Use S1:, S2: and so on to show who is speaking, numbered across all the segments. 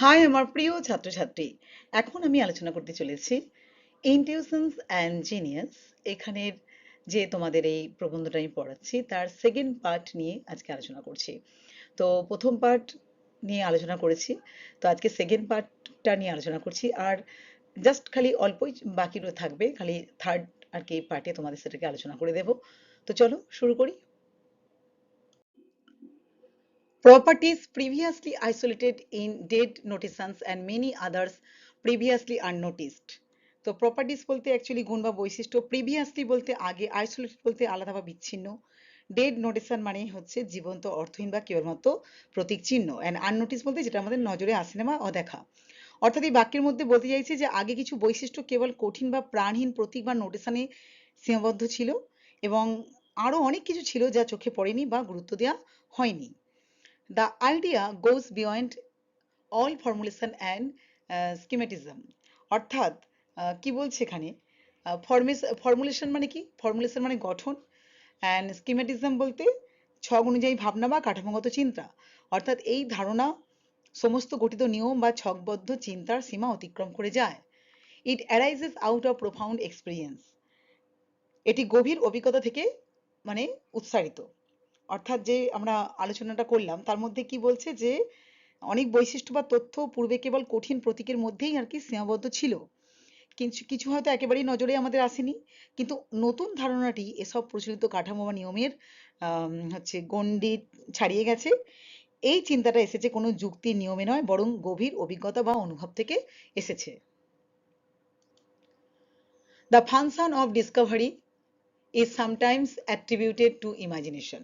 S1: High আমার প্রিয় ছাত্রছাত্রী, এখন আমি আলোচনা করতে চলেছি ইনটিউশনস অ্যান্ড জিনিয়াস। এখানের যে তোমাদের এই প্রবন্ধটা আমি পড়াচ্ছি তার সেকেন্ড পার্ট নিয়ে আজকে আলোচনা করছি। তো প্রথম পার্ট নিয়ে আলোচনা করেছি, তো আজকে সেকেন্ড পার্টটা নিয়ে আলোচনা করছি। আর জাস্ট খালি অল্পই বাকি থাকবে, খালি থার্ড আর কি পার্টে তোমাদের সেটাকে আলোচনা করে দেব। তো চলো শুরু করি। Properties previously isolated in dead notations and many others previously unnoticed. তো প্রপার্টিস বলতে অ্যাকচুয়ালি গুণ বা বৈশিষ্ট্য, প্রিভিয়াসলি বলতে আগে, আইসোলেটেড বলতে আলাদা বা বিচ্ছিন্ন, ডেড নোটেশন মানে হচ্ছে জীবন্ত, অর্থহীন বা কেবলমাত্র প্রতীক চিহ্ন, অ্যান্ড আননোটিস বলতে যেটা আমাদের নজরে আসে না বা অদেখা। অর্থাৎ এই বাক্যের মধ্যে বলতে চাইছে যে আগে কিছু বৈশিষ্ট্য কেবল কঠিন বা প্রাণহীন প্রতীক বা নোটেশনে সীমাবদ্ধ ছিল, এবং আরো অনেক কিছু ছিল যা চোখে পড়েনি বা গুরুত্ব দেওয়া হয়নি। The idea goes beyond all formulation and schematism. অর্থাৎ কি বলছে এখানে, ফর্মুলেশন মানে কি, ফর্মুলেশন মানে গঠন, অ্যান্ড স্কিমেটিজম বলতে ছক অনুযায়ী ভাবনা বা কাঠামোগত চিন্তা। অর্থাৎ এই ধারণা সমস্ত গঠিত নিয়ম বা ছকবদ্ধ চিন্তার সীমা অতিক্রম করে যায়। It arises out of profound experience. এটি গভীর অভিজ্ঞতা থেকে মানে উৎসারিত। অর্থাৎ যে আমরা আলোচনাটা করলাম তার মধ্যে কি বলছে যে অনেক বৈশিষ্ট্য বা তথ্য পূর্বে কেবল কঠিন প্রতীকের মধ্যেই আর কি সীমাবদ্ধ ছিল, কিছু কিছু হয়তো একেবারেই নজরে আমাদের আসেনি, কিন্তু নতুন ধারণাটি এসব প্রচলিত কাঠামো বা নিয়মের হচ্ছে গণ্ডি ছাড়িয়ে গেছে। এই চিন্তাটা এসেছে কোনো যুক্তির নিয়মে নয়, বরং গভীর অভিজ্ঞতা বা অনুভব থেকে এসেছে। The function of Discovery is sometimes attributed two imagination.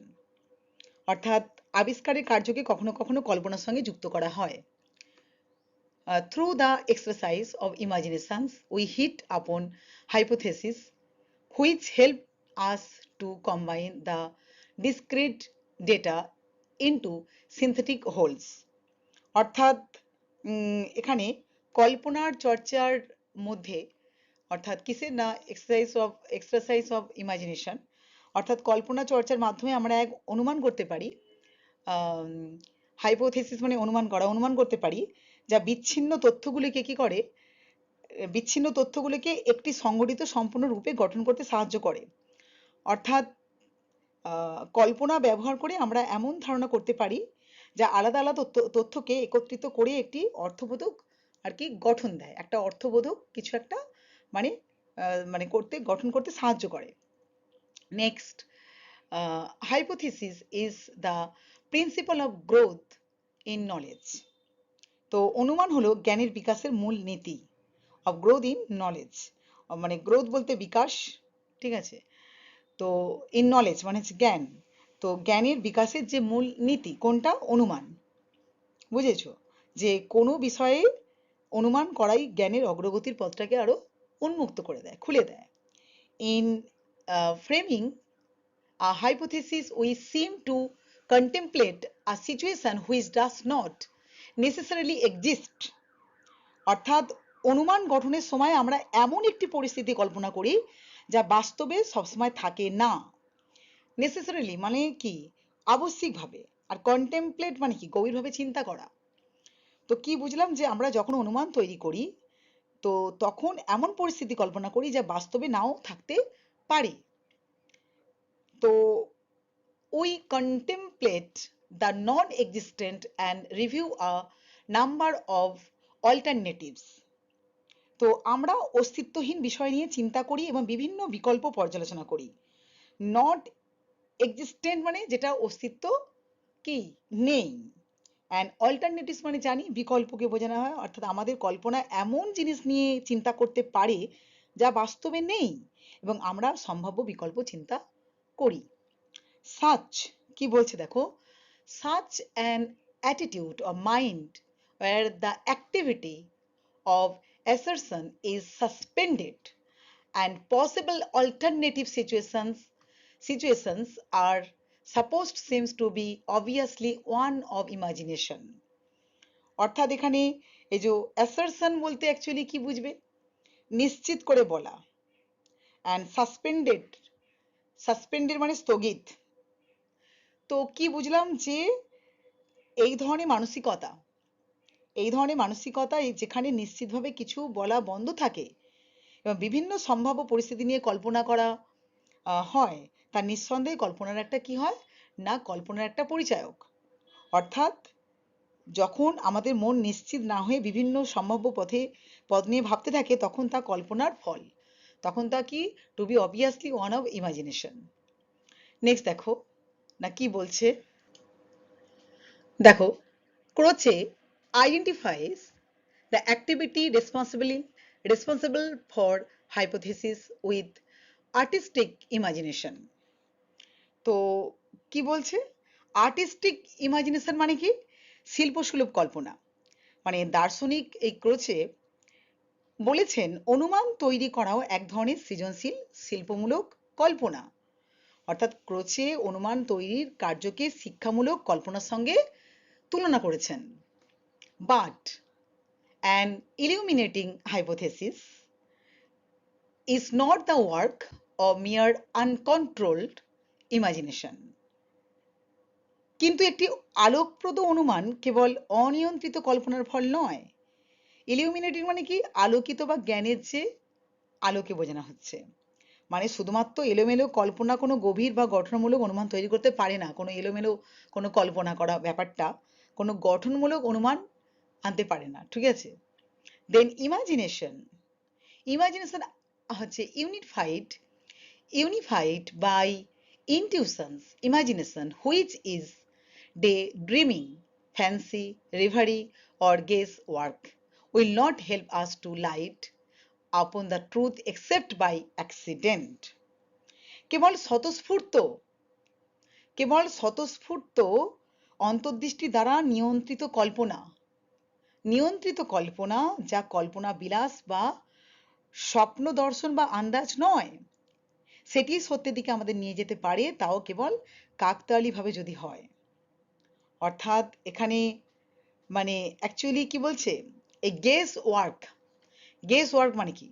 S1: অর্থাৎ আবিষ্কারের কার্যকে কখনো কখনো কল্পনার সঙ্গে যুক্ত করা হয়। Through the exercise of imaginations, we hit upon hypotheses which help us to combine the discrete data into synthetic wholes. অর্থাৎ এখানে কল্পনার চর্চার মধ্যে, অর্থাৎ কিসের না, এক্সারসাইজ অফ ইমাজিনেশন, অর্থাৎ কল্পনা চর্চার মাধ্যমে আমরা এক অনুমান করতে পারি। হাইপোথেসিস মানে অনুমান করা, অনুমান করতে পারি যা বিচ্ছিন্ন তথ্যগুলিকে কি করে, বিচ্ছিন্ন তথ্যগুলিকে একটি সংগঠিত সম্পূর্ণ রূপে গঠন করতে সাহায্য করে। অর্থাৎ কল্পনা ব্যবহার করে আমরা এমন ধারণা করতে পারি যা আলাদা আলাদা তথ্যকে একত্রিত করে একটি অর্থবোধক আর কি গঠন দেয়, একটা অর্থবোধক কিছু একটা মানে মানে করতে, গঠন করতে সাহায্য করে। Next, hypothesis is the principle of growth in knowledge. তো অনুমান হলো জ্ঞানের বিকাশের মূল নীতি, অফ গ্রোথ ইন নলেজ, মানে গ্রোথ বলতে বিকাশ, ঠিক আছে। তো ইন নলেজ মানে হচ্ছে জ্ঞান, তো জ্ঞানের বিকাশের যে মূল নীতি কোনটা, অনুমান, বুঝেছো, যে কোনো বিষয়ে অনুমান করাই জ্ঞানের অগ্রগতির পথটাকে আরো উন্মুক্ত করে দেয়, খুলে দেয়। In framing a hypothesis, we seem to contemplate a situation which does not necessarily exist. অর্থাৎ অনুমান গঠনের সময় আমরা এমন একটি পরিস্থিতি কল্পনা করি যা বাস্তবে সবসময় থাকে না। নেসেসারিলি মানে কি, আবশ্যিকভাবে, আর কন্টেমপ্লেট মানে কি, গভীরভাবে চিন্তা করা। তো কি বুঝলাম, যে আমরা যখন অনুমান তৈরি করি তো তখন এমন পরিস্থিতি কল্পনা করি যা বাস্তবে নাও থাকতে পারে। তো we contemplate the non-existent and review a number of alternatives. তো আমরা অস্তিত্বহীন বিষয় নিয়ে চিন্তা করি এবং বিভিন্ন বিকল্প পর্যালোচনা করি। নট এক্সিস্টেন্ট মানে যেটা অস্তিত্ব কি নেই, অ্যান্ড অল্টারনেটিভস মানে জানি বিকল্পকে বোঝানো হয়, অর্থাৎ আমাদের কল্পনা এমন জিনিস নিয়ে চিন্তা করতে পারে যা বাস্তবে নেই, এবং আমরা সম্ভাব্য বিকল্প চিন্তা করি। Such কি বলছে দেখো, such an attitude of mind where the activity of assertion is suspended and possible alternative situations are supposed seems to be obviously one of imagination. অর্থাৎ এখানে এই যে assertion বলতে অ্যাকচুয়ালি কি বুঝবে, নিশ্চিত করে বলা, and suspended মানে স্থগিত। তো কি বুঝলাম, যে এই ধরনের মানসিকতা, এই ধরনের মানসিকতা যেখানে নিশ্চিতভাবে কিছু বলা বন্ধ থাকে এবং বিভিন্ন সম্ভাব্য পরিস্থিতি নিয়ে কল্পনা করা হয়, তার নিঃসন্দেহে কল্পনার একটা কি হয় না, কল্পনার একটা পরিচায়ক। অর্থাৎ যখন আমাদের মন নিশ্চিত না হয়ে বিভিন্ন সম্ভাব্য পথ নিয়ে ভাবতে থাকে, তখন তা কল্পনার ফল, তখন তা কি, to be obviously one of imagination. Next দেখো না কি বলছে, দেখো, Croce identifies the activity responsible for hypothesis with artistic imagination। তো কি বলছে, আর্টিস্টিক ইমাজিনেশন মানে কি, শিল্পসুলভ কল্পনা। মানে দার্শনিক এই ক্রোচে বলেছেন অনুমান তৈরি করাও এক ধরনের সৃজনশীল শিল্পমূলক কল্পনা। অর্থাৎ ক্রোচে অনুমান তৈরির কার্যকে শিক্ষামূলক কল্পনার সঙ্গে তুলনা করেছেন। But an illuminating hypothesis is not the work of mere uncontrolled imagination। কিন্তু একটি আলোকপ্রদ অনুমান কেবল অনিয়ন্ত্রিত কল্পনার ফল নয়। ইলিউমিনেটিং মানে কি, আলোকিত বা জ্ঞানের যে আলোকে বোঝানো হচ্ছে। মানে শুধুমাত্র এলোমেলো কল্পনা কোনো গভীর বা গঠনমূলক অনুমান তৈরি করতে পারে না। কোনো এলোমেলো কোনো কল্পনা করা ব্যাপারটা কোনো গঠনমূলক অনুমান আনতে পারে না, ঠিক আছে। দেন ইমাজিনেশন হচ্ছে unified by intuitions, imagination which is daydreaming, fancy, reverie or guesswork will not help us to light upon the truth except by accident। কেবল স্বতঃস্ফূর্ত স্বতঃস্ফূর্ত অন্তর্দৃষ্টি দ্বারা নিয়ন্ত্রিত কল্পনা, যা কল্পনা বিলাস বা স্বপ্ন দর্শন বা আন্দাজ নয়, সেটি সত্যের দিকে আমাদের নিয়ে যেতে পারে, তাও কেবল কাকতালীয়ভাবে যদি হয়। অর্থাৎ এখানে মানে অ্যাকচুয়ালি কি বলছে, এই গেস ওয়ার্ক মানে কি,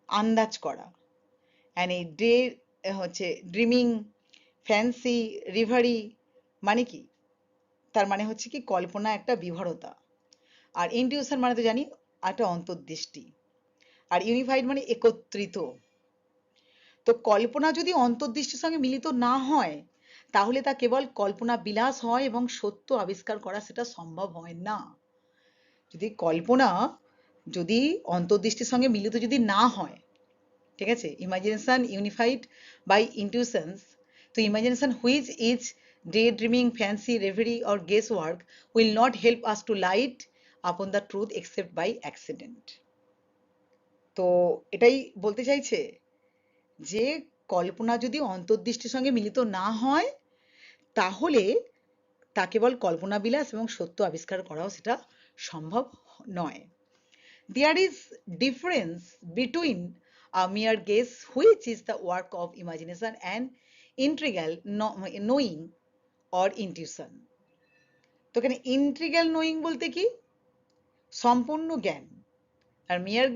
S1: আন্দাজ করা। অ্যান্ড এই হচ্ছে ড্রিমিং, ফ্যান্সি, রিভারি মানে কি, তার মানে হচ্ছে কি কল্পনা একটা বিভরতা। আর ইনটিউশন মানে তো জানি একটা অন্তর্দৃষ্টি। আর ইউনিফাইড মানে একত্রিত। তো কল্পনা যদি অন্তর্দৃষ্টির সঙ্গে মিলিত না হয়, তাহলে তা কেবল কল্পনা বিলাস হয় এবং সত্য আবিষ্কার করা সেটা সম্ভব হয় না। যদি কল্পনা যদি অন্তর্দৃষ্টির সঙ্গে মিলিত যদি না হয়, ঠিক আছে, ইমাজিনেশন ইউনিফাইড বাই ইনটিউশনস, তো imagination which is daydreaming, fancy, reverie or guesswork will not help us to light upon the truth except by accident. তো এটাই বলতে চাইছে যে কল্পনা যদি অন্তর্দৃষ্টির সঙ্গে মিলিত না হয়, তাহলে তা কেবল কল্পনা বিলাস এবং সত্য আবিষ্কার করাও সেটা সম্ভব নয়। There is difference between a mere guess, which is the work of imagination, and integral knowing or intuition। তো এখানে ইন্ট্রিগাল নোয়িং বলতে কি, সম্পূর্ণ জ্ঞান। আর মেয়ার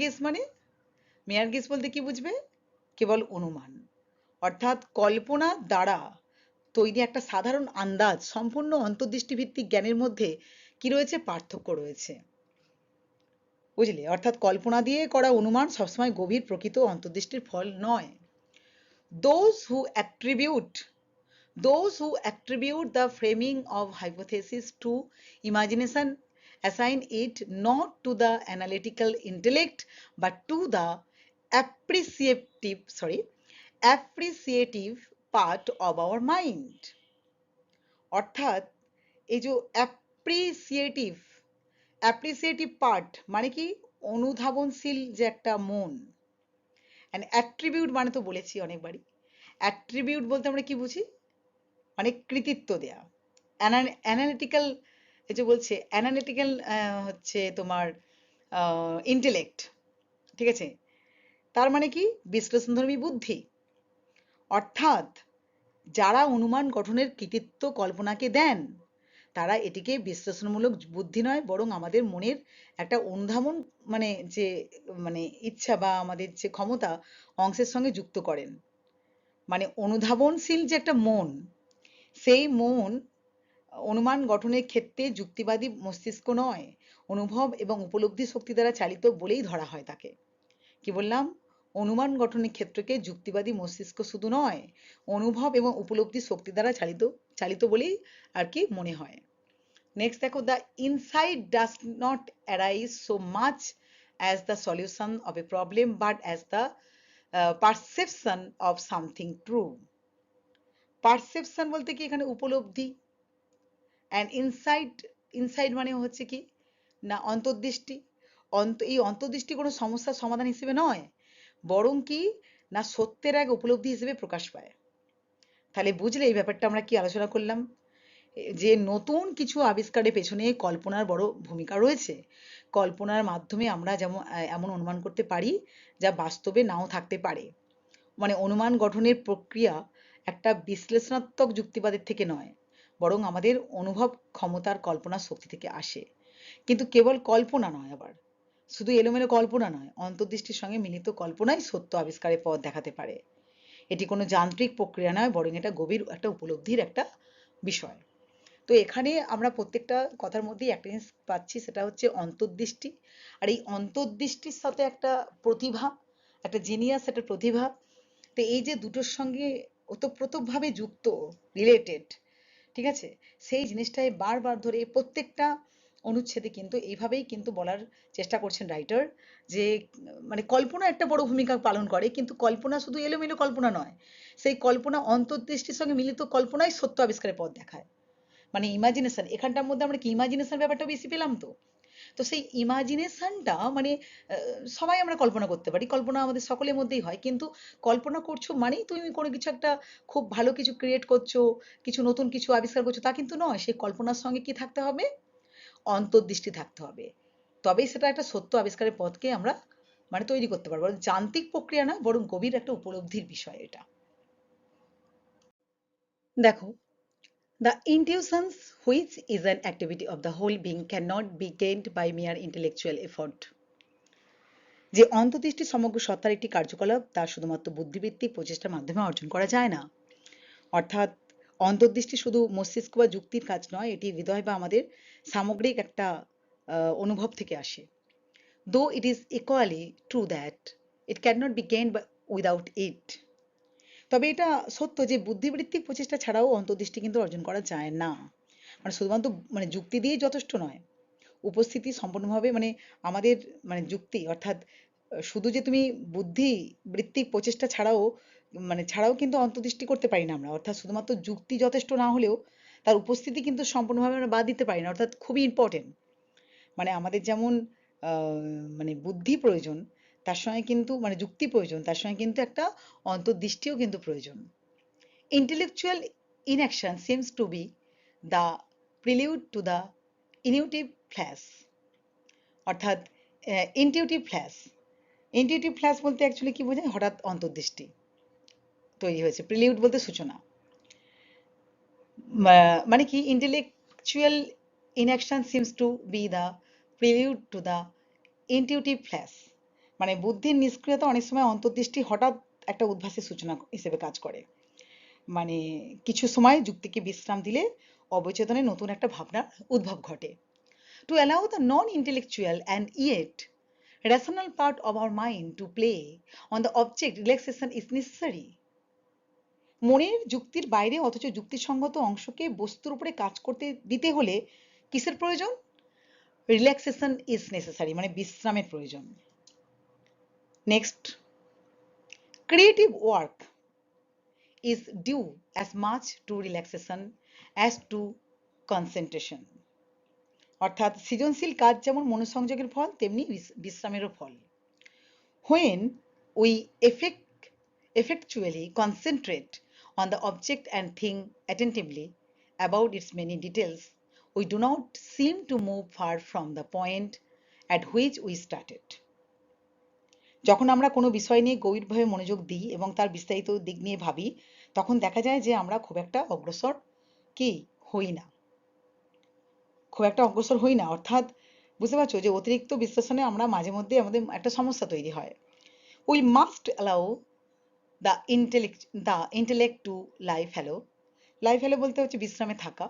S1: গেস বলতে কি বুঝবে, কেবল অনুমান। অর্থাৎ কল্পনা দ্বারা তৈরি একটা সাধারণ আন্দাজ সম্পূর্ণ অন্তর্দৃষ্টিভিত্তিক জ্ঞানের মধ্যে কি রয়েছে, পার্থক্য রয়েছে, বুঝলে। অর্থাৎ কল্পনা দিয়ে করা অনুমান সবসময় গভীর প্রকৃত অন্তর্দৃষ্টির ফল নয়। Those who attribute the framing of hypothesis to imagination assign it not to the analytical intellect but to the appreciative part of our mind। অর্থাৎ এই যে অ্যাপ্রিসিয়েটিভ পার্ট মানে কি, অনুধাবনশীল যে একটা মন। অ্যান্ড অ্যাট্রিবিউট মানে তো বলেছি অনেকবারই, অ্যাট্রিবিউট বলতে আমরা কি বুঝি, মানে কৃতিত্ব দেয়া। অ্যানালিটিক্যাল, এই যে বলছে অ্যানালিটিক্যাল হচ্ছে তোমার ইন্টেলেক্ট, ঠিক আছে, তার মানে কি বিশ্লেষণধর্মী বুদ্ধি। অর্থাৎ যারা অনুমান গঠনের কৃতিত্ব কল্পনাকে দেন, তারা এটিকে বিশ্লেষণমূলক বুদ্ধি নয়, বরং আমাদের মনের একটা অনুধাবন মানে যে মানে ইচ্ছা বা আমাদের যে ক্ষমতা অংশের সঙ্গে যুক্ত করেন। মানে অনুধাবনশীল যে একটা মন, সেই মন অনুমান গঠনের ক্ষেত্রে যুক্তিবাদী মস্তিষ্ক নয়, অনুভব এবং উপলব্ধি শক্তি দ্বারা চালিত বলেই ধরা হয় তাকে। কি বললাম? অনুমান গঠনের ক্ষেত্রকে যুক্তিবাদী মস্তিষ্ক শুধু নয়, অনুভব এবং উপলব্ধি শক্তি দ্বারা চালিত চালিত বলেই আর কি মনে হয়। নেক্সট দেখো, the insight does not arise so much as the solution of A problem but as the perception of something true. Perception বলতে কি এখানে উপলব্ধি, অ্যান্ড ইনসাইট, ইনসাইট মানে হচ্ছে কি না অন্তর্দৃষ্টি। এই অন্তর্দৃষ্টি কোনো সমস্যার সমাধান হিসেবে নয়, বরং কি না সত্যের এক উপলব্ধি হিসেবে প্রকাশ পায়। তাহলে বুঝলে এই ব্যাপারটা আমরা কি আলোচনা করলাম, যে নতুন কিছু আবিষ্কারের পেছনে কল্পনার বড় ভূমিকা রয়েছে। কল্পনার মাধ্যমে আমরা যেমন এমন অনুমান করতে পারি যা বাস্তবে নাও থাকতে পারে। মানে অনুমান গঠনের প্রক্রিয়া একটা বিশ্লেষণাত্মক যুক্তিবাদের থেকে নয়, বরং আমাদের অনুভব ক্ষমতার কল্পনার শক্তি থেকে আসে। কিন্তু কেবল কল্পনা নয়, আবার শুধু এলোমেলো কল্পনা নয়, অন্তর্দৃষ্টির সঙ্গে মিলিত কল্পনাই সত্য আবিষ্কারের পথ দেখাতে পারে। এটি কোনো যান্ত্রিক প্রক্রিয়া নয়, বরং এটা গভীর একটা উপলব্ধির একটা বিষয়। তো এখানে আমরা প্রত্যেকটা কথার মধ্যেই একটা জিনিস পাচ্ছি, সেটা হচ্ছে অন্তর্দৃষ্টি। আর এই অন্তর্দৃষ্টির সাথে একটা প্রতিভা, একটা জিনিয়াস, একটা প্রতিভা। তো এই যে দুটোর সঙ্গে ওতপ্রোতভাবে যুক্ত, রিলেটেড, ঠিক আছে, সেই জিনিসটাই বারবার ধরে প্রত্যেকটা অনুচ্ছেদে কিন্তু এইভাবেই কিন্তু বলার চেষ্টা করছেন রাইটার, যে মানে কল্পনা একটা বড় ভূমিকা পালন করে, কিন্তু কল্পনা শুধু এলোমেলো কল্পনা নয়, সেই কল্পনা অন্তর্দৃষ্টির সঙ্গে মিলিত কল্পনাই সত্য আবিষ্কারের পথ দেখায়। মানে ইমাজিনেশন, এখানটার মধ্যে আমরা কি ইমাজিনেশন ব্যাপারটা বেশি পেলাম। তো তো সেই ইমাজিনেশনটা মানে সবাই আমরা কল্পনা করতে পারি, কল্পনা আমাদের সকলের মধ্যেই হয়, কিন্তু কল্পনা করছো মানেই তুমি কোনো কিছু একটা খুব ভালো কিছু ক্রিয়েট করছো, কিছু নতুন কিছু আবিষ্কার করছো, তা কিন্তু নয়। সেই কল্পনার সঙ্গে কি থাকতে হবে? অন্তর্দৃষ্টি থাকতে হবে। তবেই সেটা একটা সত্য আবিষ্কারের পথকে আমরা মানে তৈরি করতে পারবো। যান্ত্রিক প্রক্রিয়া নয়, বরং গভীর একটা উপলব্ধির বিষয় এটা। দেখো, the intuitions, which is an activity of the whole being, cannot be gained by mere intellectual effort. যে অন্তর্দৃষ্টি সমগ্র সত্তার একটি কার্যকলাপ, তা শুধুমাত্র বুদ্ধিবৃত্তিক প্রচেষ্টার মাধ্যমে অর্জন করা যায় না। অর্থাৎ অন্তর্দৃষ্টি শুধু মস্তিষ্ক বা যুক্তির কাজ নয়, এটি হৃদয় বা আমাদের সামগ্রিক একটা অনুভব থেকে আসে। Though it is equally true that it cannot be gained without it. তবে এটা সত্য যে বুদ্ধিবৃত্তিক প্রচেষ্টা ছাড়াও অন্তর্দৃষ্টি কিন্তু অর্জন করা যায় না। মানে শুধুমাত্র মানে যুক্তি দিয়েই যথেষ্ট নয়। উপস্থিতি সম্পূর্ণভাবে মানে আমাদের মানে যুক্তি, অর্থাৎ শুধু যে তুমি বুদ্ধি বৃত্তিক প্রচেষ্টা ছাড়াও মানে ছাড়াও কিন্তু অন্তর্দৃষ্টি করতে পারি না আমরা। অর্থাৎ শুধুমাত্র যুক্তি যথেষ্ট না হলেও তার উপস্থিতি কিন্তু সম্পূর্ণভাবে আমরা বাদ দিতে পারি না, অর্থাৎ খুবই ইম্পর্টেন্ট। মানে আমাদের যেমন মানে বুদ্ধি প্রয়োজন, তার সঙ্গে কিন্তু মানে যুক্তি প্রয়োজন, তার সঙ্গে কিন্তু একটা অন্তর্দৃষ্টিও কিন্তু প্রয়োজন। Intellectual inaction seems to be the prelude to the intuitive flash, অর্থাৎ ইনটিউটিভ ফ্ল্যাশ। ইনটিউটিভ ফ্ল্যাশ বলতে অ্যাকচুয়ালি কি বোঝায়? হঠাৎ অন্তর্দৃষ্টি তৈরি হয়েছে। প্রিলিউড বলতে সূচনা। মানে কি intellectual inaction seems to B the prelude to the intuitive flash. মানে বুদ্ধির নিষ্ক্রিয়তা অনেক সময় অন্তর্দৃষ্টি হঠাৎ একটা উদ্ভাসের সূচনা হিসেবে কাজ করে। মানে কিছু সময় যুক্তিকে বিশ্রাম দিলে অবচেতনে নতুন একটা ভাবনার উদ্ভব ঘটে। To allow the non-intellectual and yet rational part of our mind to play on the object, relaxation is necessary. মনের যুক্তির বাইরে অথচ যুক্তিসঙ্গত অংশকে বস্তুর উপরে কাজ করতে দিতে হলে কিসের প্রয়োজন? রিল্যাক্সেশন ইজ নেসেসারি, মানে বিশ্রামের প্রয়োজন। Next, creative work is due as much to relaxation as to concentration. অর্থাৎ সৃজনশীল কাজ যেমন মনোসংযোগের ফল, তেমনি বিশ্রামেরও ফল। When we effectually concentrate on the object and think attentively about its many details, we do not seem to move far from the point at which we started. যখন আমরা কোনো বিষয় নিয়ে গভীরভাবে মনোযোগ দিই এবং তার বিস্তারিত দিক নিয়ে ভাবি, তখন দেখা যায় যে আমরা খুব একটা অগ্রসর কি হই না, খুব একটা অগ্রসর হই না। অর্থাৎ বুঝতে পারছো যে অতিরিক্ত বিশ্লেষণে আমরা মাঝে মধ্যে আমাদের একটা সমস্যা তৈরি হয়। We must allow the intellect to lie fallow. lie fallow বলতে হচ্ছে বিশ্রামে থাকা।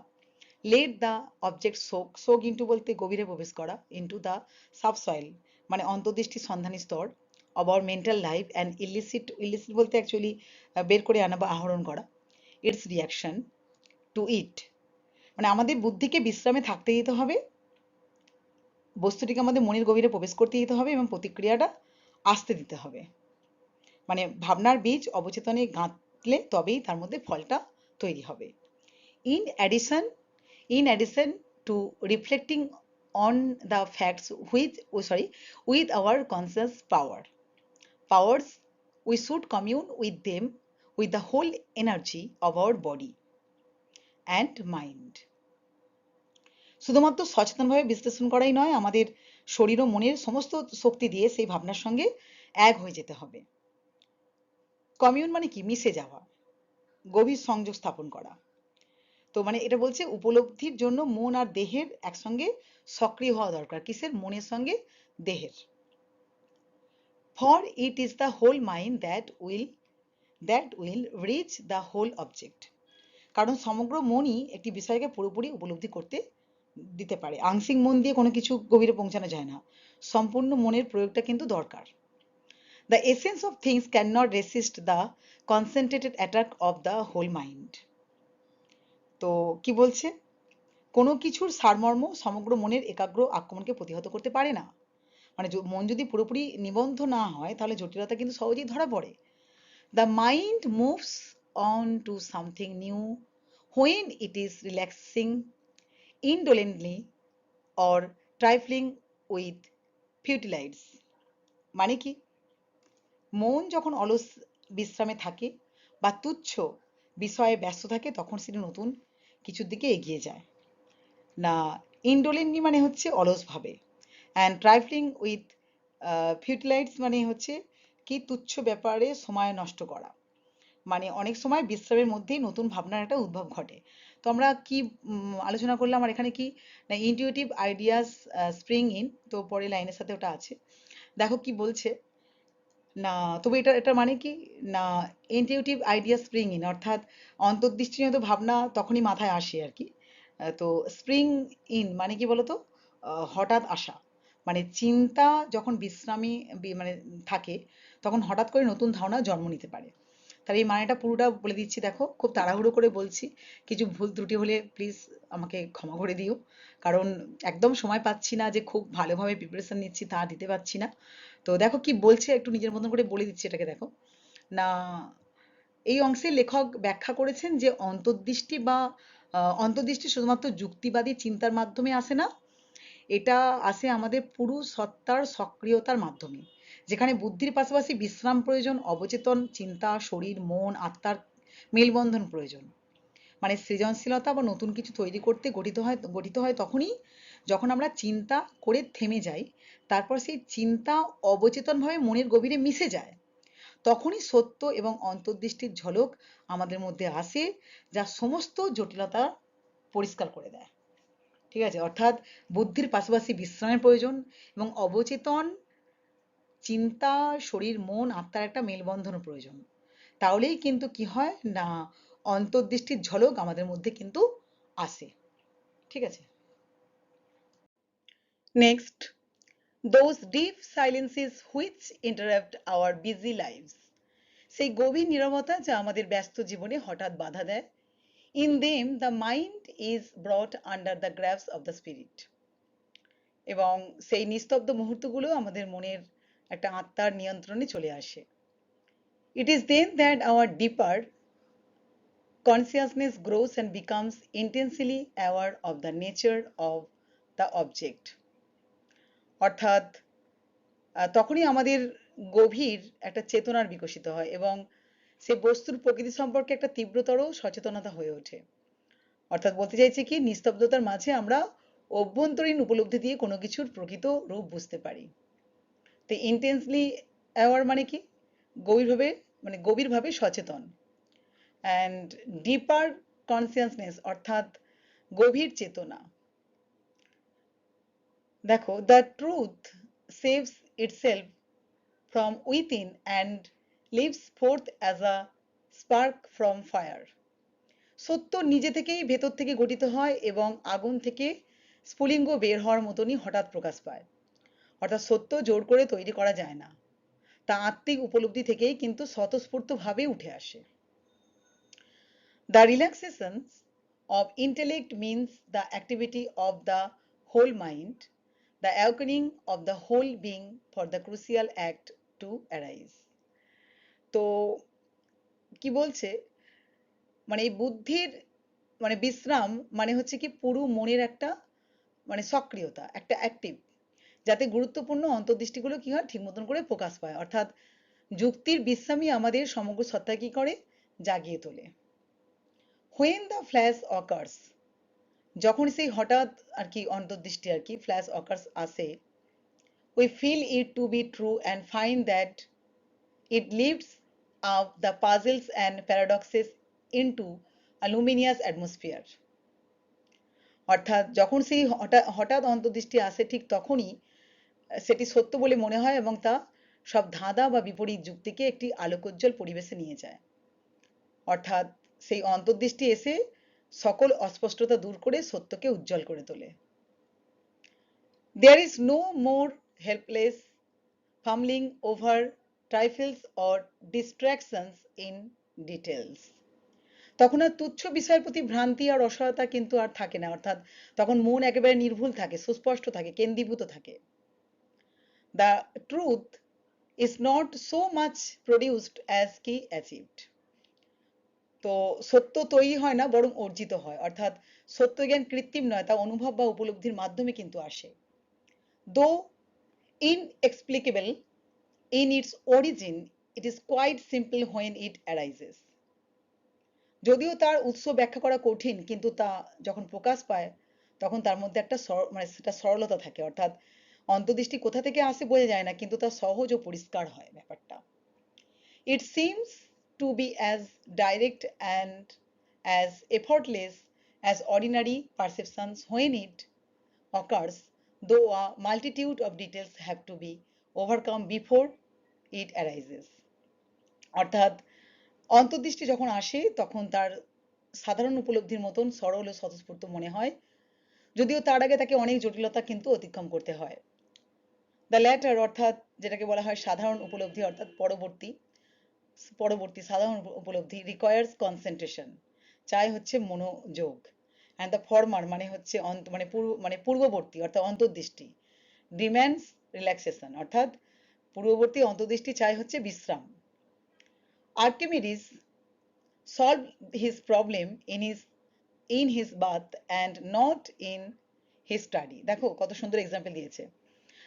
S1: Let the object soak into বলতে গভীরে প্রবেশ করা, ইন্টু দ্য সাবসয়েল মানে অন্তর্দৃষ্টি সন্ধানী স্তর of our mental life and illicit বলতে অ্যাকচুয়ালি বের করে আনা বা আহরণ করা, ইটস রিয়াকশন টু ইট মানে আমাদের বুদ্ধিকে বিশ্রামে থাকতে দিতে হবে, বস্তুটিকে আমাদের মনের গভীরে প্রবেশ করতে দিতে হবে এবং প্রতিক্রিয়াটা আসতে দিতে হবে। মানে ভাবনার বীজ অবচেতনে গাঁথলে তবেই তার মধ্যে ফলটা তৈরি হবে। In addition, in addition to reflecting on the facts with our conscious powers, we should commune with them with the whole energy of our body and mind. শুধুমাত্র সচেতনভাবে বিশ্লেষণ করাই নয়, আমাদের শরীর ও মনের সমস্ত শক্তি দিয়ে সেই ভাবনার সঙ্গে এক হয়ে যেতে হবে। কমিউন মানে কি? মিশে যাওয়া, গভীর সংযোগ স্থাপন করা। তো মানে এটা বলছে উপলব্ধির জন্য মন আর দেহের একসঙ্গে সক্রিয় হওয়া দরকার। কিসের? মনের সঙ্গে দেহের। For it is the whole mind that will reach the whole object. কারণ সমগ্র মনই একটি বিষয়কে পুরোপুরি উপলব্ধি করতে দিতে পারে। আংশিক মন দিয়ে কোনো কিছু গভীরে পৌঁছানো যায় না, সম্পূর্ণ মনের প্রয়োগটা কিন্তু দরকার। The essence of things cannot resist the concentrated attack of the whole mind. তো কি বলছে? কোনো কিছুর সারমর্ম সমগ্র মনের একাগ্র আক্রমণকে প্রতিহত করতে পারে না। মানে মন যদি পুরোপুরি নিবন্ধ না হয় তাহলে জটিলতা কিন্তু সহজেই ধরা পড়ে। The mind moves on to something new when it is relaxing indolently or trifling with futilities. মানে কি? মন যখন অলস বিশ্রামে থাকে বা তুচ্ছ বিষয়ে ব্যস্ত থাকে তখন সেটি নতুন কিছুর দিকে এগিয়ে যায় না। ইনডোলেন্টলি মানে হচ্ছে অলসভাবে, অ্যান্ড ট্রাইফলিং উইথ ফিউটিলাইটস মানে হচ্ছে কি? তুচ্ছ ব্যাপারে সময় নষ্ট করা। মানে অনেক সময় বিশ্রামের মধ্যেই নতুন ভাবনার একটা উদ্ভব ঘটে। তো আমরা কি আলোচনা করলাম? আর এখানে কি না, ইনটিউটিভ আইডিয়াস স্প্রিং ইন। তো পরের লাইনের সাথে ওটা আছে। দেখো কি বলছে না, তবে এটা মানে কি না, ইনটিউটিভ আইডিয়া স্প্রিং ইন অর্থাৎ অন্তর্দৃষ্টিজনিত ভাবনা তখনই মাথায় আসে আর কি। তো স্প্রিং ইন মানে কি বলতো? হঠাৎ আসা। মানে চিন্তা যখন বিশ্রামী মানে থাকে তখন হঠাৎ করে নতুন ধারণা জন্ম নিতে পারে। তাহলে এই মানেটা পুরোটা বলে দিচ্ছি, দেখো খুব তাড়াহুড়ো করে বলছি, কিছু ভুল ত্রুটি হলে প্লিজ আমাকে ক্ষমা করে দিও। কারণ একদম সময় পাচ্ছি না যে খুব ভালোভাবে প্রিপারেশন নিচ্ছি তা দিতে পারছি না। তো দেখো কি বলছে, একটু নিজের মতন করে বলে দিচ্ছি এটাকে। দেখো না, এই অংশে লেখক ব্যাখ্যা করেছেন যে অন্তর্দৃষ্টি শুধুমাত্র যুক্তিবাদী চিন্তার মাধ্যমে আসে না, এটা আসে আমাদের পুরো সত্তার সক্রিয়তার মাধ্যমে, যেখানে বুদ্ধির পাশাপাশি বিশ্রাম প্রয়োজন, অবচেতন চিন্তা, শরীর, মন, আত্মার মেলবন্ধন প্রয়োজন। মানে সৃজনশীলতা বা নতুন কিছু তৈরি করতে গঠিত হয় তখনই যখন আমরা চিন্তা করে থেমে যাই, তারপর সেই চিন্তা অবচেতনভাবে মনের গভীরে মিশে যায়। তখনই সত্য এবং অন্তর্দৃষ্টির ঝলক আমাদের মধ্যে আসে, যা সমস্ত জটিলতা পরিষ্কার করে দেয়। ঠিক আছে? অর্থাৎ বুদ্ধির পাশাপাশি বিশ্রামের প্রয়োজন এবং অবচেতন চিন্তা, শরীর, মন, আত্মার একটা মেলবন্ধনও প্রয়োজন। তাহলেই কিন্তু কি হয় না, অন্তর্দৃষ্টির ঝলক আমাদের মধ্যে কিন্তু আসে। ঠিক আছে? Next, those deep silences which interrupt our busy lives. সেই গভীর নীরবতা যা আমাদের ব্যস্ত জীবনে হঠাৎ বাধা দেয়। In them the mind is brought under the grasp of the spirit. এবং সেই নিস্তব্ধ মুহূর্তগুলো আমাদের মনের একটা আত্মার নিয়ন্ত্রণে চলে আসে। It is then that our deeper consciousness grows and becomes intensely aware of the nature of the object. অর্থাৎ তখনই আমাদের গভীর একটা চেতনার বিকশিত হয় এবং সে বস্তুর প্রকৃতি সম্পর্কে একটা তীব্রতর সচেতনতা হয়ে ওঠে। অর্থাৎ বলতে চাইছি কি, নিস্তব্ধতার মাঝে আমরা অভ্যন্তরীণ উপলব্ধি দিয়ে কোনো কিছুর প্রকৃত রূপ বুঝতে পারি। তো ইন্টেন্সলি অ্যাওয়ার মানে কি? গভীরভাবে, মানে গভীরভাবে সচেতন। অ্যান্ড ডিপার কনসিয়াসনেস অর্থাৎ গভীর চেতনা। দেখো, the truth saves itself from within and lives forth as a spark from fire. সত্য নিজে থেকেই ভেতর থেকে গঠিত হয় এবং আগুন থেকে স্ফুলিঙ্গ বের হওয়ার মতনই হঠাৎ প্রকাশ পায়। অর্থাৎ সত্য জোর করে তৈরি করা যায় না, তা আত্মিক উপলব্ধি থেকেই কিন্তু স্বতঃস্ফূর্তভাবে উঠে আসে। The relaxation of intellect means the activity of the whole mind, the awakening of the whole being for the crucial act to arise. তো কি বলছে, মানে এই বুদ্ধির মানে বিশ্রাম মানে হচ্ছে কি পুরো মনের একটা মানে সক্রিয়তা, একটা অ্যাক্টিভ, যাতে গুরুত্বপূর্ণ অন্তর্দৃষ্টিগুলো কি হয় ঠিক মতন করে প্রকাশ পায়। অর্থাৎ যুক্তির বিশ্রামই আমাদের সমগ্র সত্তা কি করে জাগিয়ে তোলে। When the flash occurs, যখন সেই হঠাৎ আর কি অন্তর্দৃষ্টি আর কি ফ্ল্যাশ অকার্স আসে, we feel it to be true and find that it lifts up the puzzles and paradoxes into a luminous atmosphere. অর্থাৎ যখন সেই হঠাৎ হঠাৎ অন্তর্দৃষ্টি আসে ঠিক তখনই সেটি সত্য বলে মনে হয় এবং তা সব ধাঁধা বা বিপরীত যুক্তিকে একটি আলোকোজ্জ্বল পরিবেশে নিয়ে যায়। অর্থাৎ সেই অন্তর্দৃষ্টি এসে সকল অস্পষ্টতা দূর করে সত্যকে উজ্জ্বল করে তোলে। There is no more helpless fumbling over trifles or distractions in details. তখন আর তুচ্ছ বিষয়ের প্রতি ভ্রান্তি আর অসহায়তা কিন্তু আর থাকে না। অর্থাৎ তখন মন একেবারে নির্ভুল থাকে, সুস্পষ্ট থাকে, কেন্দ্রীভূত থাকে। The truth is not so much produced as কি achieved. তো সত্য তৈরি হয় না বরং অর্জিত হয়। অর্থাৎ সত্য জ্ঞান কৃত্রিম নয়, তা অনুভব বা উপলব্ধির মাধ্যমে কিন্তু আসে। Though inexplicable in its origin, it is quite simple when it arises. যদিও তার উৎস ব্যাখ্যা করা কঠিন, কিন্তু তা যখন প্রকাশ পায় তখন তার মধ্যে একটা মানে সেটা সরলতা থাকে। অর্থাৎ অন্তর্দৃষ্টি কোথা থেকে আসে বোঝা যায় না, কিন্তু তা সহজ ও পরিষ্কার হয় ব্যাপারটা। It seems to be as direct and as effortless as ordinary perceptions when it occurs, though a multitude of details have to be overcome before it arises. অর্থাৎ অন্তর্দৃষ্টি যখন আসে তখন তার সাধারণ উপলব্ধির মতন সরল ও স্বতঃস্ফূর্ত মনে হয়, যদিও তার আগে তাকে অনেক জটিলতা কিন্তু অতিক্রম করতে হয়। দ্য ল্যাটার অর্থাৎ যেটাকে বলা হয় সাধারণ উপলব্ধি অর্থাৎ পরবর্তী পরবর্তী সাধারণ উপলব্ধি রিকোয়ার্স কনসেন্ট্রেশন, চাই হচ্ছে মনোযোগ, অ্যান্ড দ্য ফরমার মানে হচ্ছে মানে পূর্ববর্তী অর্থাৎ অন্তর্দৃষ্টি ডিম্যান্ডস রিল্যাক্সেশন, অর্থাৎ পূর্ববর্তী অন্তর্দৃষ্টি চাই হচ্ছে বিশ্রাম। Archimedes solved his problem in his bath and not in his study. দেখো কত সুন্দর এক্সাম্পল দিয়েছে।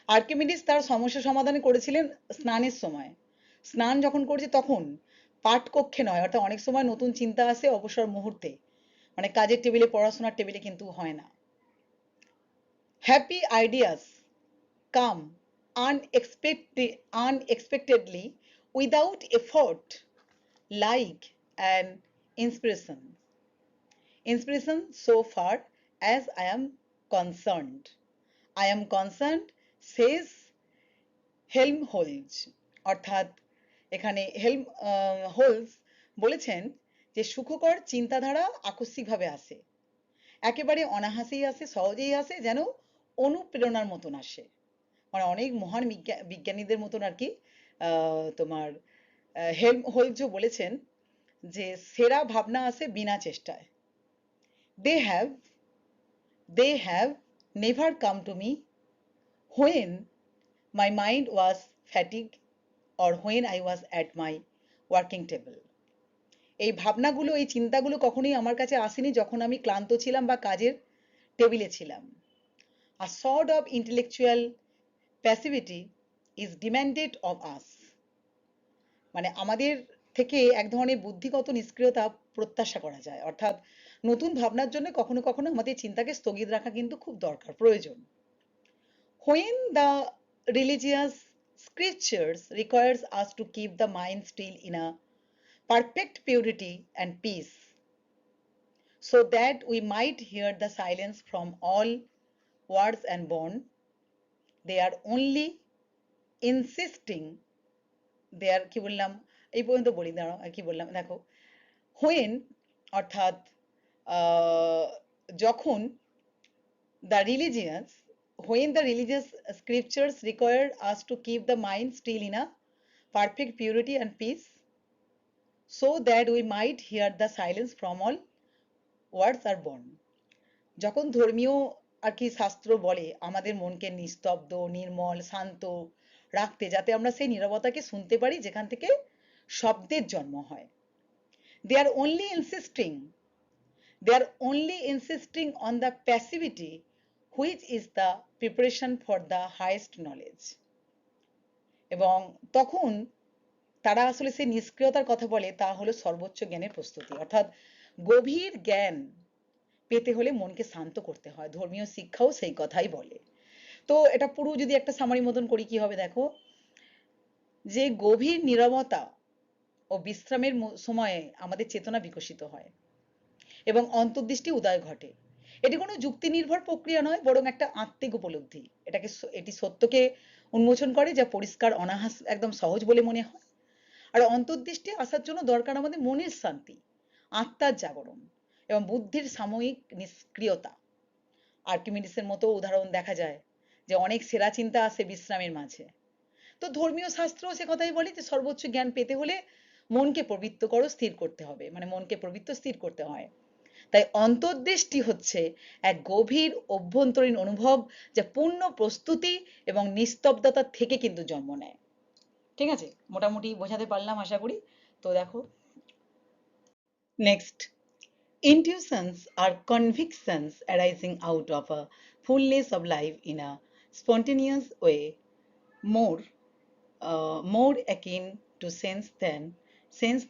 S1: আর্কিমিডিস তার সমস্যা সমাধান করেছিলেন স্নানের সময়। স্নান যখন করছে তখন, পাঠকক্ষে নয়। অর্থাৎ অনেক সময় নতুন চিন্তা আসে অবসর মুহূর্তে, মানে কাজের টেবিলে, পড়াশোনার টেবিলে কিন্তু হয় না। Happy ideas come unexpectedly without effort, like an inspiration. Inspiration so far as I am concerned. I am concerned, says Helmholtz. অর্থাৎ এখানে হোলস বলেছেন যে সুখকর চিন্তাধারা আকস্মিকভাবে আসে, একেবারে অনায়াসেই আসে, সহজেই আসে, যেন অনুপ্রেরণার মতন আসে। মানে অনেক মহান বিজ্ঞানীদের মতন আর কি তোমার হেল্মহোল্টজও বলেছেন যে সেরা ভাবনা আসে বিনা চেষ্টায়। They have they have never come to me when my mind was fatigued or when I was at my working table. এই ভাবনাগুলো, এই চিন্তাগুলো কখনোই আমার কাছে আসেনি যখন আমি ক্লান্ত ছিলাম বা কাজের টেবিলে ছিলাম। A sort of intellectual passivity is demanded of us. মানে আমাদের থেকে এক ধরনের বুদ্ধিগত নিষ্ক্রিয়তা প্রত্যাশা করা যায়। অর্থাৎ নতুন ভাবনার জন্য কখনো কখনো আমাদের চিন্তাকে স্থগিত রাখা কিন্তু খুব দরকার, প্রয়োজন। When the religious scriptures requires us to keep the mind still in a perfect purity and peace, so that we might hear the silence from all words and bond, they are only insisting, they are কি বললাম এই পর্যন্ত বলি, দাঁড়াও কি বললাম দেখো। when অর্থাৎ যখন when the religious scriptures require us to keep the mind still in a perfect purity and peace, so that we might hear the silence from all words are born. যখন ধর্মীয় আর কি শাস্ত্র বলে আমাদের মনকে নিস্তব্ধ, নির্মল, শান্ত রাখতে, যাতে আমরা সেই নীরবতাকে শুনতে পারি যেখান থেকে শব্দের জন্ম হয়। They are only insisting on the passivity, which is the preparation for the highest knowledge. এবং তখন তারা আসলে সেই নিষ্ক্রিয়তার কথা বলে, তা হলো সর্বোচ্চ জ্ঞানের প্রস্তুতি। অর্থাৎ গভীর জ্ঞান পেতে হলে মনকে শান্ত করতে হয়। ধর্মীয় শিক্ষাও সেই কথাই বলে। তো এটা পুরো যদি একটা সামারি মতন করি, কি হবে দেখো, যে গভীর নীরবতা ও বিশ্রামের সময়ে আমাদের চেতনা বিকশিত হয় এবং অন্তর্দৃষ্টি উদয় ঘটে। এটি কোনো যুক্তি নির্ভর প্রক্রিয়া নয়, বরং একটা আত্মিক উপলব্ধি। এটি সত্যকে উন্মোচন করে, যা পরিষ্কার, অনাহাস, একদম সহজ বলে মনে হয়। আর অন্তর্দৃষ্টি আসার জন্য দরকার আমাদের মনের শান্তি, আত্মার জাগরণ এবং বুদ্ধির সাময়িক নিষ্ক্রিয়তা। আর্কিমিডিসের মতো উদাহরণ দেখা যায় যে অনেক সেরা চিন্তা আসে বিশ্রামের মাঝে। তো ধর্মীয় শাস্ত্র সে কথাই বলে যে সর্বোচ্চ জ্ঞান পেতে হলে মনকে প্রবৃত্ত করো, স্থির করতে হবে, মানে মনকে প্রবৃত্ত স্থির করতে হয়। তাই অন্তর্দৃষ্টি হচ্ছে এক গভীর অভ্যন্তরীণ অনুভব, যা পূর্ণ প্রস্তুতি এবং নিস্তব্ধতা থেকে কিন্তু জন্ম নেয়। ঠিক আছে, মোটামুটি বোঝাতে পারলাম আশা করি। তো দেখো next, intuitions are convictions arising out of a fullness of life in a spontaneous way, more akin to sense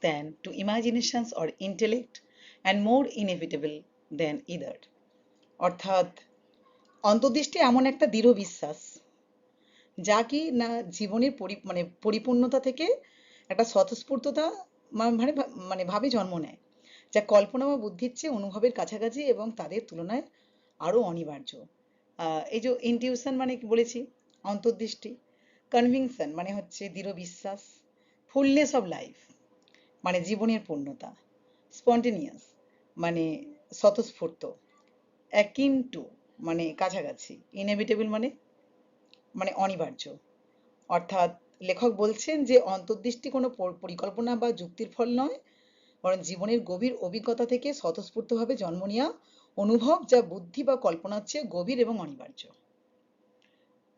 S1: than to imaginations or intellect, and more inevitable than either. অর্থাৎ অন্তর্দৃষ্টি এমন একটা দৃঢ় বিশ্বাস, যা কি না জীবনের পরিপূর্ণতা থেকে একটা স্বতঃস্ফূর্ততা মানে ভাবে জন্ম নেয়, যা কল্পনা বা বুদ্ধির চেয়ে অনুভবের কাছাকাছি এবং তাদের তুলনায় আরো অনিবার্য। এই যে ইনটিউশন মানে কি বলেছি, অন্তর্দৃষ্টি, কনভিকশন মানে হচ্ছে দৃঢ় বিশ্বাস, ফুলনেস অফ লাইফ মানে জীবনের পূর্ণতা, স্পন্টেনিয়াস মানে স্বতঃস্ফূর্ত, অ্যাকিন টু মানে কাছাকাছি, ইনএভিটেবল মানে মানে অনিবার্য। অর্থাৎ লেখক বলছেন যে অন্তর্দৃষ্টি কোনো পরিকল্পনা বা যুক্তির ফল নয়, বরং জীবনের গভীর অভিজ্ঞতা থেকে স্বতঃস্ফূর্তভাবে জন্ম নেওয়া অনুভব, যা বুদ্ধি বা কল্পনার চেয়ে গভীর এবং অনিবার্য।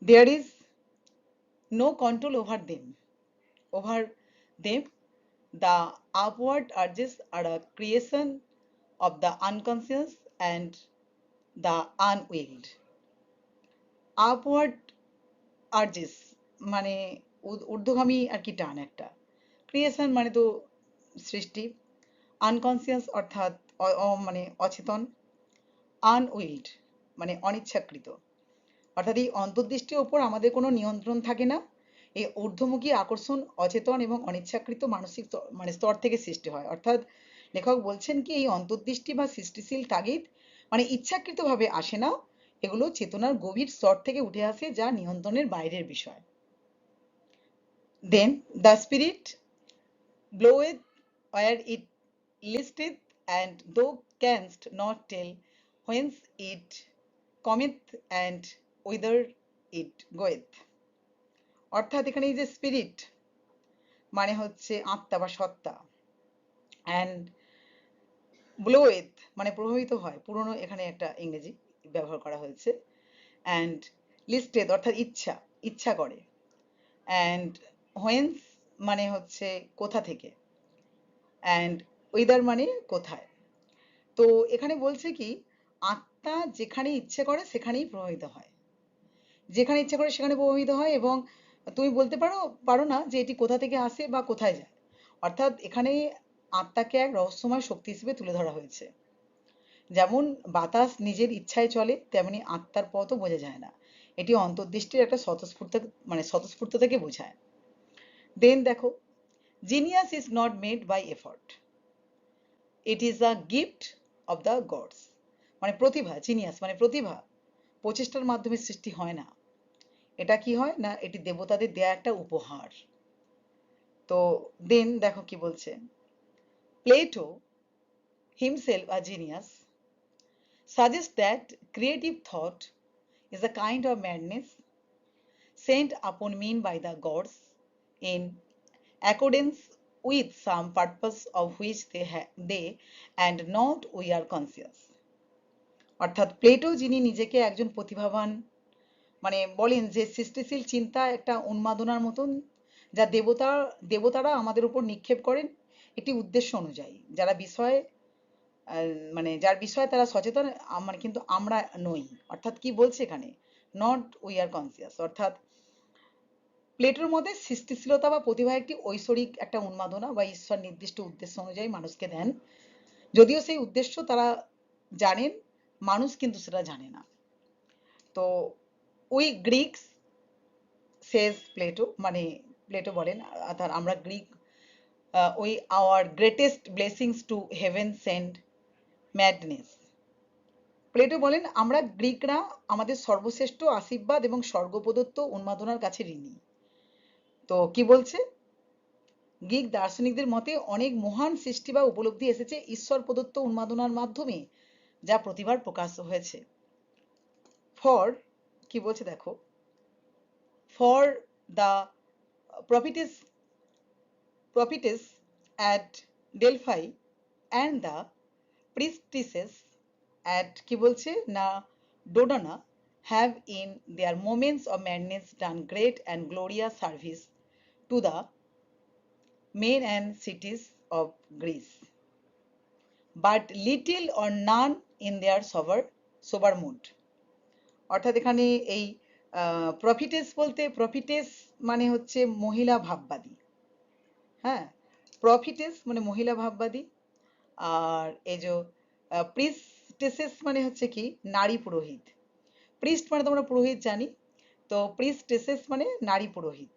S1: There is no control over them. The upward urges are a creation of the unconscious and the unwilled. Upward urges মানে ঊর্ধ্বগামী আর কি টান একটা, ক্রিয়েশন মানে তো সৃষ্টি, আনকনসিয়াস অর্থাৎ মানে অচেতন, আনউইলড মানে অনিচ্ছাকৃত। অর্থাৎ এই অন্তর্দৃষ্টির ওপর আমাদের কোনো নিয়ন্ত্রণ থাকে না। এই ঊর্ধ্বমুখী আকর্ষণ অচেতন এবং অনিচ্ছাকৃত মানসিক মানে স্তর থেকে সৃষ্টি হয়। অর্থাৎ লেখক বলছেন কি, এই অন্তর্দৃষ্টি বা সৃষ্টিশীল তাগিদ মানে ইচ্ছাকৃতভাবে আসে না, এগুলো চেতনার গভীর স্তর থেকে উঠে আসে, যা নিয়ন্ত্রণের বাইরের বিষয়। Then the spirit bloweth where it listeth, and thou canst not tell whence it cometh and whither it goeth. অর্থাৎ এখানে এই যে স্পিরিট মানে হচ্ছে আত্মা বা সত্তা, অ্যান্ড ব্লোয়েথ মানে প্রভাবিত হয়, পুরনো এখানে একটা ইংরেজি ব্যবহার করা হয়েছে, অ্যান্ড লিস্টেড অর্থাৎ ইচ্ছা করে, অ্যান্ড হোয়েন্স মানে হচ্ছে কোথা থেকে, অ্যান্ড উইদার মানে কোথায়। তো এখানে বলছে কি, আত্মা যেখানে ইচ্ছে করে সেখানেই প্রভাবিত হয়, যেখানে ইচ্ছে করে সেখানে প্রভাবিত হয়, এবং তুমি বলতে পারো না যে এটি কোথা থেকে আসে বা কোথায় যায়। অর্থাৎ এখানে আত্মাকে এক রহস্যময় শক্তি হিসেবে তুলে ধরা হয়েছে। যেমন বাতাস নিজের ইচ্ছায় চলে, তেমনি আত্মার পথও বোঝা যায় না। এটি অন্তর্দৃষ্টির একটা স্বতঃস্ফূর্ততাকে বোঝায়। দেন দেখো, genius is not made by effort, it is a gift of the gods. মানে প্রতিভা, জিনিয়াস মানে প্রতিভা প্রচেষ্টার মাধ্যমে সৃষ্টি হয় না, এটা কি হয় না, এটি দেবতাদের দেয়া একটা উপহার। তো দেন দেখো কি বলছে, Plato himself a genius suggests that creative thought is a kind of madness sent upon men by the gods in accordance with some purpose of which they and not we are conscious. অর্থাৎ Plato যিনি নিজেকে একজন প্রতিভাবান মানে বলেন যে সৃষ্টিশীল চিন্তা একটা উন্মাদনার মতন যা দেবতারা আমাদের উপর নিক্ষেপ করেন একটি উদ্দেশ্য অনুযায়ী যারা বিষয়ে মানে যার বিষয়ে তারা সচেতন মানে কিন্তু আমরা নই। অর্থাৎ কি বলছে এখানে নট উই আর কনসিয়াস। অর্থাৎ প্লেটোর মধ্যে সৃষ্টিশীলতা বা প্রতিভা একটি ঐশ্বরিক একটা উন্মাদনা বা ঈশ্বর নির্দিষ্ট উদ্দেশ্য অনুযায়ী মানুষকে দেন, যদিও সেই উদ্দেশ্য তারা জানেন, মানুষ কিন্তু সেটা জানে না। তো উই গ্রিকস সেজ প্লেটো, মানে প্লেটো বলেন অর্থাৎ আমরা Greek we hour greatest blessings to heaven send madness. Plato বলেন আমরা গ্রিকরা আমাদের সর্বশ্রেষ্ঠ আশীর্বাদ এবং স্বর্গ প্রদত্ত উন্মাদনার কাছে ঋণী। তো কি বলছে, গ্রিক দার্শনিকদের মতে অনেক মহান সৃষ্টি বা উপলব্ধি এসেছে ঈশ্বর প্রদত্ত উন্মাদনার মাধ্যমে যা প্রতিভার প্রকাশ হয়েছে। ফর কি বলছে দেখো, for the prophetess at Delphi and the priestesses at কি বলছে না Dodona have in their moments of madness done great and glorious service to the men and cities of Greece, but little or none in their sober mood. অর্থাৎ এখানে এই প্রফিটেস বলতে প্রফিটেস মানে হচ্ছে মহিলা ভাববাদী, হ্যাঁ, প্রফিটেস মানে মহিলা ভাববাদী, আর এই যে প্রিস্টেসেস মানে হচ্ছে কি নারী পুরোহিত। প্রিস্ট মানে তোমরা পুরোহিত জানি, তো প্রিস্টেসেস মানে নারী পুরোহিত।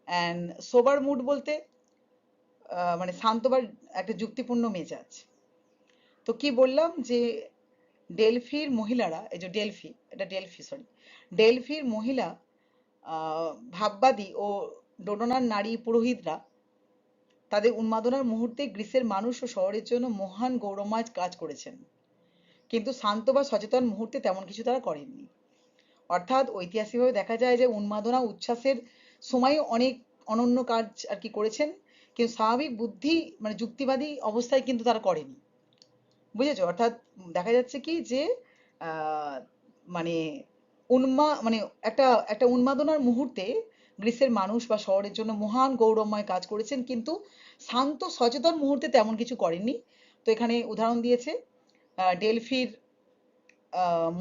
S1: অ্যান্ড সোবার মুড বলতে মানে শান্ত বা একটা যুক্তিপূর্ণ মেজাজ। তো কি বললাম যে ডেলফির মহিলারা, এই যে ডেলফি, এটা ডেলফির মহিলা ভাববাদী ও ডোডোনার নারী পুরোহিতরা তাদের উন্মাদনার মুহূর্তে গ্রিসের মানুষ ও শহরের জন্য মহান গৌরবময় কাজ করেছেন, কিন্তু শান্ত বা সচেতন মুহূর্তে তেমন কিছু তারা করেননি। অর্থাৎ ঐতিহাসিকভাবে দেখা যায় যে উন্মাদনা উচ্ছ্বাসের সময় অনেক অনন্য কাজ আর কি করেছেন, কিন্তু স্বাভাবিক বুদ্ধি মানে যুক্তিবাদী অবস্থায় কিন্তু তারা করেনি, বুঝেছো? অর্থাৎ দেখা যাচ্ছে কি যে মানে মানে একটা একটা উন্মাদনার মুহূর্তে গ্রিসের মানুষ বা শহরের জন্য মহান গৌরবময় কাজ করেছেন, কিন্তু শান্ত সচেতন মুহূর্তে তেমন কিছু করেননি। তো এখানে উদাহরণ দিয়েছে ডেলফির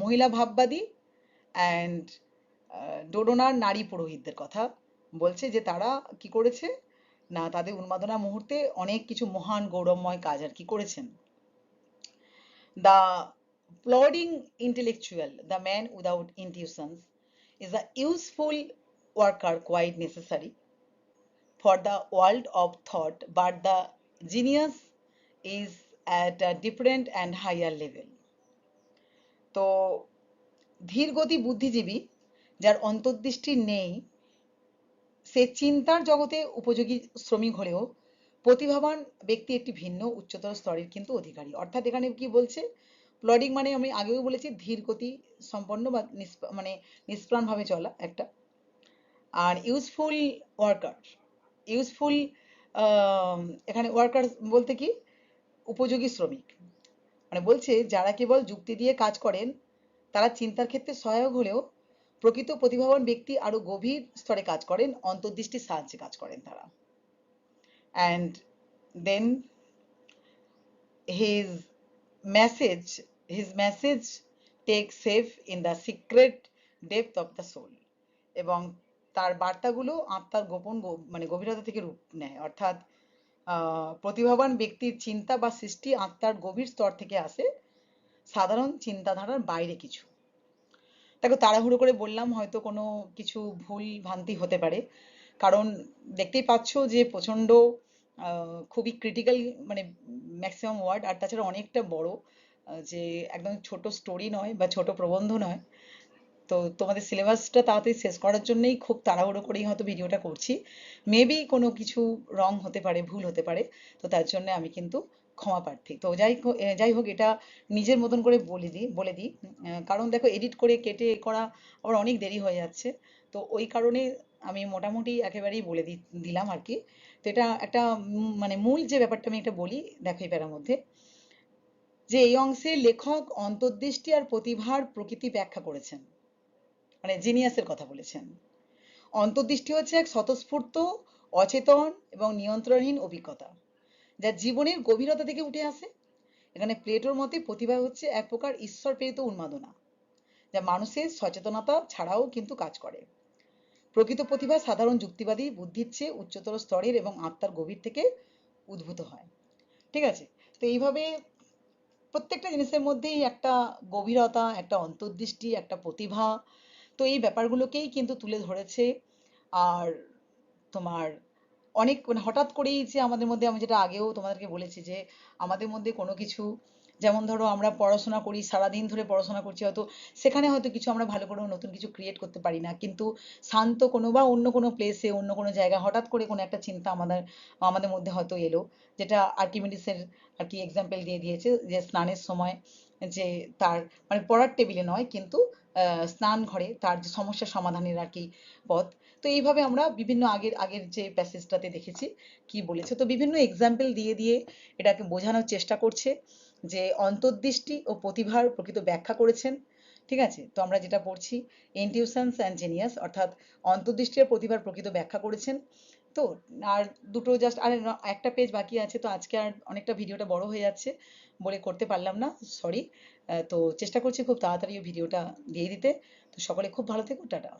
S1: মহিলা ভাববাদী অ্যান্ড ডোডোনার নারী পুরোহিতদের কথা বলছে যে তারা কি করেছে না তাদের উন্মাদনা মুহূর্তে অনেক কিছু মহান গৌরবময় কাজ আর কি করেছেন। The plodding intellectual, the man without intuitions, is a useful worker quite necessary for the world of thought, but the genius is at a different and higher level. তো ধীরগতি বুদ্ধিজীবী যার অন্তর্দৃষ্টি নেই সে চিন্তার জগতে উপযোগী শ্রমিক হলেও প্রতিভাবান ব্যক্তি একটি ভিন্ন উচ্চতর স্তরের কিন্তু অধিকারী। অর্থাৎ এখানে কি বলছে, প্লডিং মানে আমি আগেও বলেছি ধীর গতি সম্পন্ন বা মানে নিষ্প্রাণভাবে চলা একটা, আর ইউজফুল ওয়ার্কার, ইউজফুল এখানে ওয়ার্কার বলতে কি উপযোগী শ্রমিক, মানে বলছে যারা কেবল যুক্তি দিয়ে কাজ করেন তারা চিন্তার ক্ষেত্রে সহায়ক হলেও প্রকৃত প্রতিভাবান ব্যক্তি আরো গভীর স্তরে কাজ করেন, অন্তর্দৃষ্টির সাহায্যে কাজ করেন তারা। And then his his message takes safe in the secret depth of the soul, এবং তার বার্তাগুলো আত্মার গোপন মানে গভীরতা থেকে রূপ নেয়। অর্থাৎ প্রতিভাবান ব্যক্তির চিন্তা বা সৃষ্টি আত্মার গভীর স্তর থেকে আসে, সাধারণ চিন্তাধারার বাইরে কিছু। দেখো তাড়াহুড়ো করে বললাম, হয়তো কোনো কিছু ভুল ভ্রান্তি হতে পারে, কারণ দেখতেই পাচ্ছ যে প্রচন্ড খুবই ক্রিটিক্যাল মানে ম্যাক্সিমাম ওয়ার্ড, আর তাছাড়া অনেকটা বড়, যে একদম ছোট স্টোরি নয় বা ছোট প্রবন্ধ নয়। তো তোমাদের সিলেবাসটা তাড়াতাড়ি শেষ করার জন্যই খুব তাড়াহুড়ো করেই হয়তো ভিডিওটা করছি, মেবি কোনো কিছু রং হতে পারে, ভুল হতে পারে, তো তার জন্য আমি কিন্তু ক্ষমা প্রার্থী। তো যাই হোক এটা নিজের মতন করে বলে দিই কারণ দেখো এডিট করে কেটে করা আবার অনেক দেরি হয়ে যাচ্ছে। তো ওই কারণে আমি মোটামুটি একেবারেই দিলাম আর কি। তো এটা একটা মানে মূল যে ব্যাপারটা আমি এটা বলি দেখো এই প্যারার মধ্যে, যে এই অংশে লেখক অন্তর্দৃষ্টি আর প্রতিভার প্রকৃতি ব্যাখ্যা করেছেন, মানে জিনিয়াসের কথা বলেছেন। অন্তর্দৃষ্টি হচ্ছে এক স্বতঃস্ফূর্ত, অচেতন এবং নিয়ন্ত্রণহীন অভিজ্ঞতা, যা জীবনের গভীরতা থেকে উঠে আসে। এখানে প্লেটোর মতে প্রতিভা হচ্ছে এক প্রকার ঈশ্বর প্রেরিত উন্মাদনা, যা মানুষের সচেতনতা ছাড়াও কিন্তু কাজ করে। প্রকৃত প্রতিভা সাধারণ যুক্তিবাদী বুদ্ধির চেয়ে উচ্চতর স্তরের এবং আত্মার গভীর থেকে উদ্ভূত হয়। ঠিক আছে? তো এইভাবে প্রত্যেকটা জিনিসের মধ্যেই একটা গভীরতা, একটা অন্তর্দৃষ্টি, একটা প্রতিভা, তো এই ব্যাপারগুলোকেই কিন্তু তুলে ধরেছে। আর তোমার অনেক মানে হঠাৎ করেই যে আমাদের মধ্যে, আমি যেটা আগেও তোমাদেরকে বলেছি যে আমাদের মধ্যে কোনো কিছু, যেমন ধরো আমরা পড়াশোনা করি, সারাদিন ধরে পড়াশোনা করছি, হয়তো সেখানে হয়তো কিছু আমরা ভালো করে নতুন কিছু ক্রিয়েট করতে পারি না, কিন্তু শান্ত কোনো বা অন্য কোনো প্লেসে, অন্য কোনো জায়গায় হঠাৎ করে কোনো একটা চিন্তা আমাদের আমাদের মধ্যে হয়তো এলো, যেটা আর্কিমিডিসের আর কি এক্সাম্পল দিয়ে দিয়েছে, যে স্নানের সময় যে তার মানে পড়ার টেবিলে নয় কিন্তু স্নান ঘরে তার যে সমস্যা সমাধানের আর কি পথ। তো এইভাবে আমরা বিভিন্ন আগের আগের যে প্যাসেজটাতে দেখেছি কি বলেছে, তো বিভিন্ন এক্সাম্পল দিয়ে দিয়ে এটাকে বোঝানোর চেষ্টা করছে যে অন্তর্দৃষ্টি ও প্রতিভার প্রকৃত ব্যাখ্যা করেছেন। ঠিক আছে? তো আমরা যেটা পড়ছি, ইনটিউশনস অ্যান্ড জিনিয়াস, অর্থাৎ অন্তর্দৃষ্টি আর প্রতিভার প্রকৃত ব্যাখ্যা করেছেন। তো আর দুটো জাস্ট আর একটা পেজ বাকি আছে, তো আজকে আর অনেকটা ভিডিওটা বড় হয়ে যাচ্ছে বলে করতে পারলাম না, সরি। তো চেষ্টা করছি খুব তাড়াতাড়ি ভিডিওটা দিয়ে দিতে। তো সকলে খুব ভালো থেকো, টাটা।